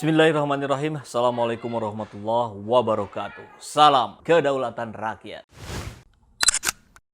Bismillahirrahmanirrahim. Assalamualaikum warahmatullahi wabarakatuh. Salam kedaulatan rakyat.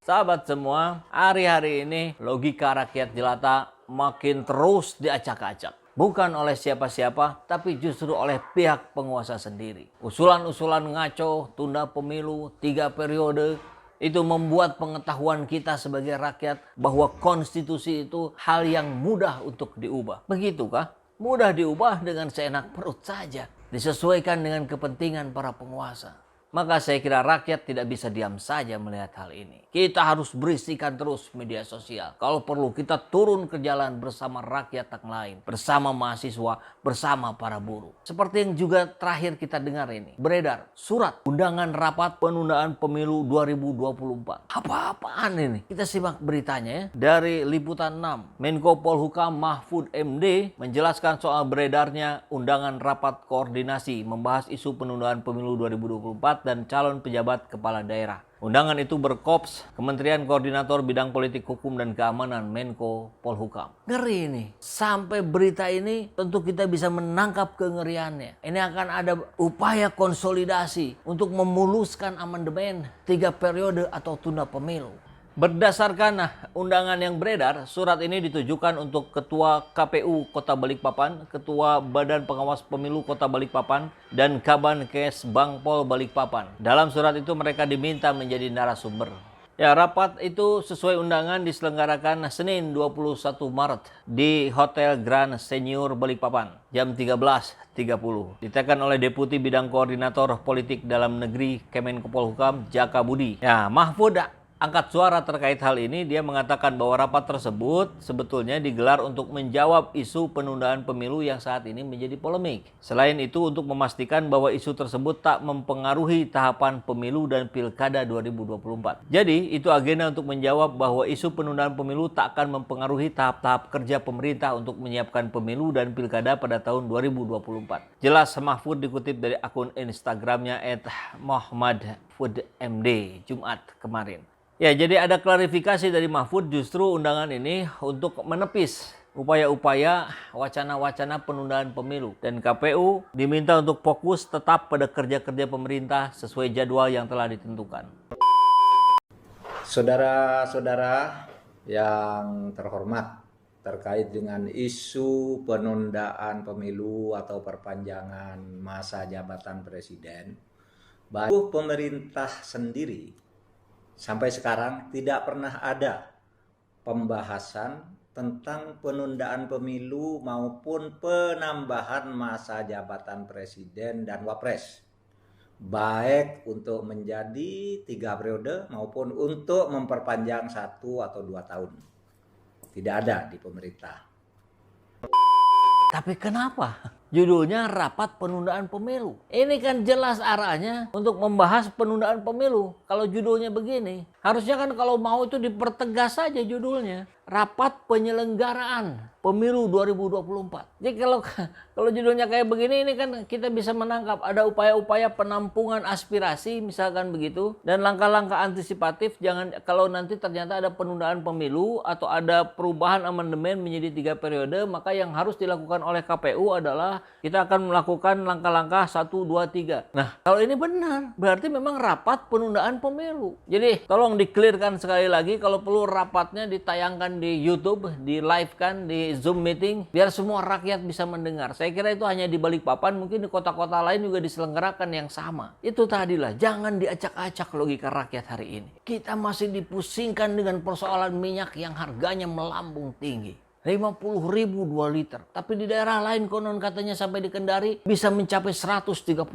Sahabat semua, hari-hari ini logika rakyat jelata makin terus diacak-acak. Bukan oleh siapa-siapa, tapi justru oleh pihak penguasa sendiri. Usulan-usulan ngaco, tunda pemilu, 3 periode, itu membuat pengetahuan kita sebagai rakyat bahwa konstitusi itu hal yang mudah untuk diubah. Begitukah? Mudah diubah dengan seenak perut saja, disesuaikan dengan kepentingan para penguasa. Maka saya kira rakyat tidak bisa diam saja melihat hal ini. Kita harus berisikan terus media sosial. Kalau perlu kita turun ke jalan bersama rakyat yang lain, bersama mahasiswa, bersama para buruh. Seperti yang juga terakhir kita dengar ini, beredar surat undangan rapat penundaan pemilu 2024. Apa-apaan ini? Kita simak beritanya ya. Dari Liputan 6, Menko Polhukam Mahfud MD menjelaskan soal beredarnya undangan rapat koordinasi membahas isu penundaan pemilu 2024 dan calon pejabat kepala daerah. Undangan itu berkops Kementerian Koordinator Bidang Politik Hukum dan Keamanan Menko Polhukam. Ngeri ini. Sampai berita ini tentu kita bisa menangkap kengeriannya. Ini akan ada upaya konsolidasi untuk memuluskan amandemen 3 periode atau tunda pemilu. Berdasarkan undangan yang beredar, surat ini ditujukan untuk Ketua KPU Kota Balikpapan, Ketua Badan Pengawas Pemilu Kota Balikpapan, dan Kabankes Bangpol Balikpapan. Dalam surat itu mereka diminta menjadi narasumber. Ya, rapat itu sesuai undangan diselenggarakan Senin 21 Maret di Hotel Grand Senior Balikpapan jam 13.30. Ditekan oleh Deputi Bidang Koordinator Politik Dalam Negeri Kemenko Polhukam Jaka Budi. Ya, Mahfud angkat suara terkait hal ini. Dia mengatakan bahwa rapat tersebut sebetulnya digelar untuk menjawab isu penundaan pemilu yang saat ini menjadi polemik. Selain itu untuk memastikan bahwa isu tersebut tak mempengaruhi tahapan pemilu dan pilkada 2024. Jadi itu agenda untuk menjawab bahwa isu penundaan pemilu tak akan mempengaruhi tahap-tahap kerja pemerintah untuk menyiapkan pemilu dan pilkada pada tahun 2024. Jelas Mahfud dikutip dari akun Instagramnya @muhammadfudmd Jumat kemarin. Ya, jadi ada klarifikasi dari Mahfud, justru undangan ini untuk menepis upaya-upaya wacana-wacana penundaan pemilu. Dan KPU diminta untuk fokus tetap pada kerja-kerja pemerintah sesuai jadwal yang telah ditentukan. Saudara-saudara yang terhormat, terkait dengan isu penundaan pemilu atau perpanjangan masa jabatan presiden, baru pemerintah sendiri sampai sekarang tidak pernah ada pembahasan tentang penundaan pemilu maupun penambahan masa jabatan presiden dan wapres, baik untuk menjadi 3 periode maupun untuk memperpanjang 1 atau 2 tahun. Tidak ada di pemerintah. Tapi kenapa judulnya rapat penundaan pemilu? Ini kan jelas arahnya untuk membahas penundaan pemilu. Kalau judulnya begini, harusnya kan kalau mau itu dipertegas saja judulnya. Rapat penyelenggaraan pemilu 2024. Jadi kalau judulnya kayak begini, ini kan kita bisa menangkap ada upaya-upaya penampungan aspirasi misalkan begitu, dan langkah-langkah antisipatif. Jangan kalau nanti ternyata ada penundaan pemilu atau ada perubahan amandemen menjadi 3 periode, maka yang harus dilakukan oleh KPU adalah kita akan melakukan langkah-langkah 1, 2, 3. Nah, kalau ini benar, berarti memang rapat penundaan pemilu. Jadi tolong di-clearkan sekali lagi, kalau perlu rapatnya ditayangkan di YouTube, di live kan, di Zoom meeting, biar semua rakyat bisa mendengar. Saya kira itu hanya di Balikpapan, mungkin di kota-kota lain juga diselenggarakan yang sama. Itu tadilah, jangan diacak-acak logika rakyat hari ini. Kita masih dipusingkan dengan persoalan minyak yang harganya melambung tinggi. 50.000 2 liter. Tapi di daerah lain konon katanya sampai di Kendari bisa mencapai 135.000.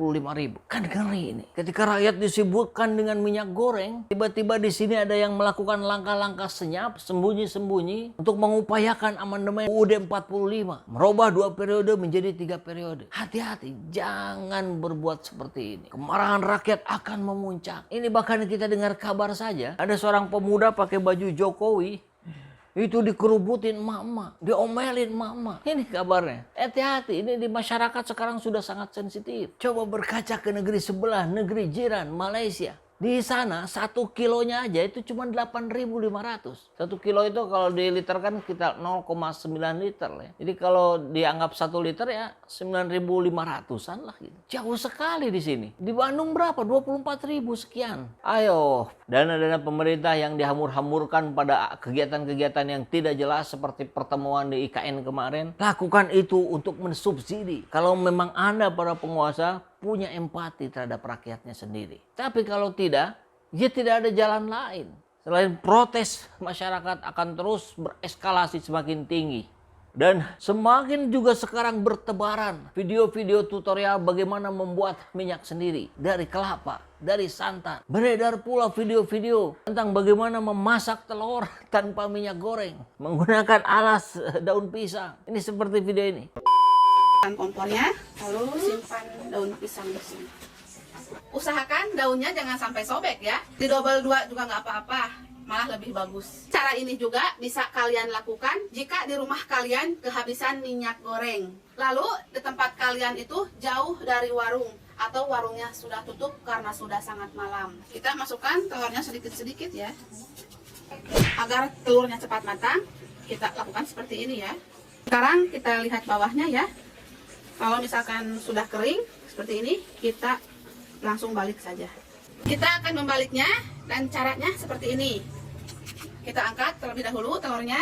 Kan ngeri ini. Ketika rakyat disibukkan dengan minyak goreng, tiba-tiba di sini ada yang melakukan langkah-langkah senyap, sembunyi-sembunyi untuk mengupayakan amandemen UUD 45. Merubah 2 periode menjadi 3 periode. Hati-hati, jangan berbuat seperti ini. Kemarahan rakyat akan memuncak. Ini bahkan kita dengar kabar saja, ada seorang pemuda pakai baju Jokowi, itu dikerubutin emak-emak, diomelin emak-emak. Ini kabarnya. Hati-hati, ini di masyarakat sekarang sudah sangat sensitif. Coba berkaca ke negeri sebelah, negeri jiran, Malaysia. Di sana 1 kilonya aja itu cuma 8.500. 1 kilo itu kalau diliterkan kita 0,9 liter ya. Jadi kalau dianggap 1 liter ya 9.500-an lah gitu. Jauh sekali di sini. Di Bandung berapa? 24.000 sekian. Ayo, dana-dana pemerintah yang dihamur-hamurkan pada kegiatan-kegiatan yang tidak jelas seperti pertemuan di IKN kemarin, lakukan itu untuk mensubsidi. Kalau memang Anda para penguasa punya empati terhadap rakyatnya sendiri. Tapi kalau tidak, ya tidak ada jalan lain. Selain protes, masyarakat akan terus bereskalasi semakin tinggi. Dan semakin juga sekarang bertebaran video-video tutorial bagaimana membuat minyak sendiri. Dari kelapa, dari santan. Beredar pula video-video tentang bagaimana memasak telur tanpa minyak goreng. Menggunakan alas daun pisang. Ini seperti video ini. Kompornya, lalu simpan daun pisang di sini. Usahakan daunnya jangan sampai sobek ya. Di double 2 juga nggak apa-apa, malah lebih bagus. Cara ini juga bisa kalian lakukan jika di rumah kalian kehabisan minyak goreng. Lalu di tempat kalian itu jauh dari warung atau warungnya sudah tutup karena sudah sangat malam. Kita masukkan telurnya sedikit-sedikit ya. Agar telurnya cepat matang, kita lakukan seperti ini ya. Sekarang kita lihat bawahnya ya. Kalau misalkan sudah kering seperti ini, kita langsung balik saja. Kita akan membaliknya dan caranya seperti ini. Kita angkat terlebih dahulu telurnya.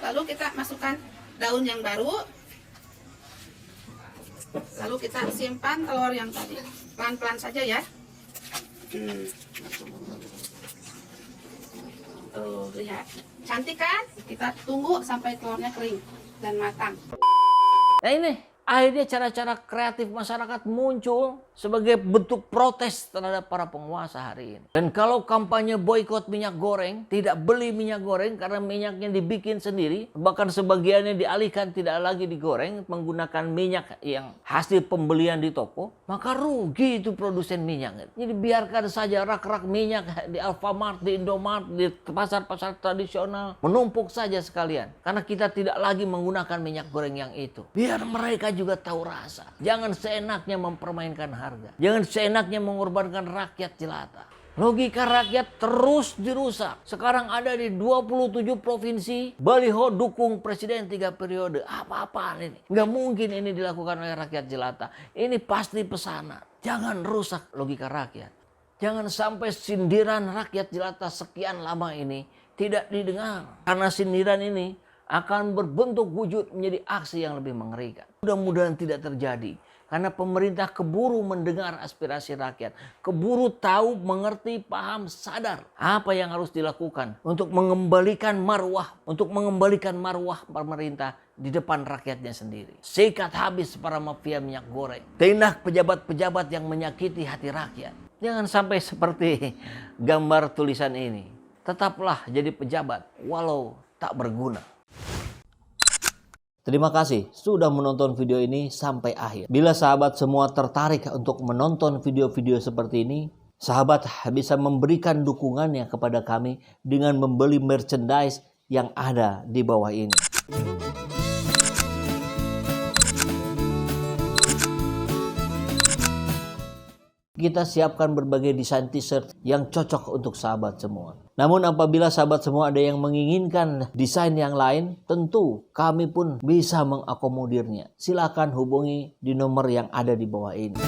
Lalu kita masukkan daun yang baru. Lalu kita simpan telur yang tadi. Pelan-pelan saja ya. Tuh, lihat. Cantik kan? Kita tunggu sampai telurnya kering dan matang. Nah ini akhirnya cara-cara kreatif masyarakat muncul sebagai bentuk protes terhadap para penguasa hari ini. Dan kalau kampanye boikot minyak goreng, tidak beli minyak goreng karena minyaknya dibikin sendiri, bahkan sebagiannya dialihkan tidak lagi digoreng menggunakan minyak yang hasil pembelian di toko, maka rugi itu produsen minyak. Jadi biarkan saja rak-rak minyak di Alfamart, di Indomart, di pasar-pasar tradisional menumpuk saja sekalian. Karena kita tidak lagi menggunakan minyak goreng yang itu. Biar mereka juga tahu rasa. Jangan seenaknya mempermainkan harga. Jangan seenaknya mengorbankan rakyat jelata. Logika rakyat terus dirusak. Sekarang ada di 27 provinsi baliho dukung presiden 3 periode. Apa-apaan ini? Nggak mungkin ini dilakukan oleh rakyat jelata. Ini pasti pesanan. Jangan rusak logika rakyat. Jangan sampai sindiran rakyat jelata sekian lama ini tidak didengar. Karena sindiran ini akan berbentuk wujud menjadi aksi yang lebih mengerikan. Mudah-mudahan tidak terjadi. Karena pemerintah keburu mendengar aspirasi rakyat. Keburu tahu, mengerti, paham, sadar apa yang harus dilakukan untuk mengembalikan marwah. Untuk mengembalikan marwah pemerintah di depan rakyatnya sendiri. Sikat habis para mafia minyak goreng. Tindak pejabat-pejabat yang menyakiti hati rakyat. Jangan sampai seperti gambar tulisan ini. Tetaplah jadi pejabat walau tak berguna. Terima kasih sudah menonton video ini sampai akhir. Bila sahabat semua tertarik untuk menonton video-video seperti ini, sahabat bisa memberikan dukungannya kepada kami dengan membeli merchandise yang ada di bawah ini. Kita siapkan berbagai desain t-shirt yang cocok untuk sahabat semua. Namun apabila sahabat semua ada yang menginginkan desain yang lain, tentu kami pun bisa mengakomodirnya. Silakan hubungi di nomor yang ada di bawah ini.